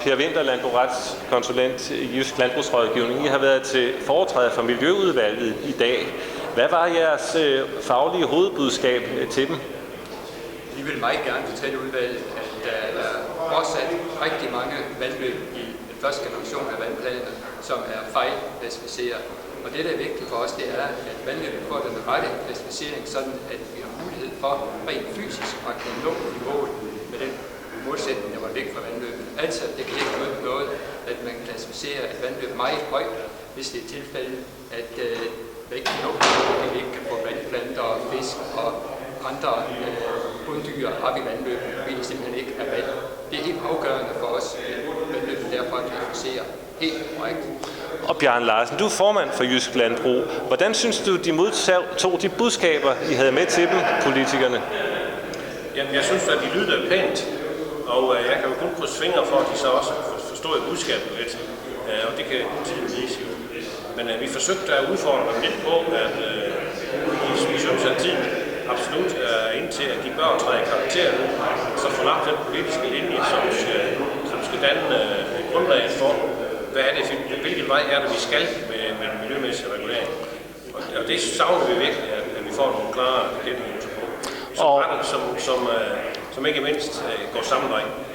Per Winter, landbrugsretskonsulent i Jysk Landbrugsrådgivning. I har været til foretræde for Miljøudvalget i dag. Hvad var jeres faglige hovedbudskab til dem? Vi vil meget gerne fortælle udvalget, at der er fortsat rigtig mange vandløb i den første generation af vandplaner, som er fejlklassificeret. Og det, der er vigtigt for os, det er, at vandløbet får den rette klassificering, sådan at vi har mulighed for rent fysisk at kan nå i mål med den målsætning, der var vigtig for vandløbet. Altså, det kan ikke nytte noget, at man klassificerer et vandløb meget højt, hvis det er tilfældet, at man ikke kan nå at vi ikke kan få vandplanter og fisk og andre bunddyr op i vandløbet, fordi det simpelthen ikke er vand. Det er helt afgørende for os, at vandløbet derfor klassificerer helt korrekt. Og Bjarne Larsen, du er formand for Jysk Landbrug. Hvordan synes du, de modtog de budskaber, I havde med til dem, politikerne? Jamen, jeg synes, at de lyder pænt, og jeg kan jo kun krydse fingre for, at de så også forstår budskabet lidt. Og det kan tiden vise jo. Men vi forsøgte at udfordre dem lidt på, at vi synes, at tiden absolut er inde til at give børn 3 karakterer nu, så få lagt den politiske linje, som skal danne grundlaget for, hvilken vej er det, vi skal med den miljømæssige regulering. Og det savner vi virkelig, at vi får nogle klare kendelser på, som ikke mindst går samme vej.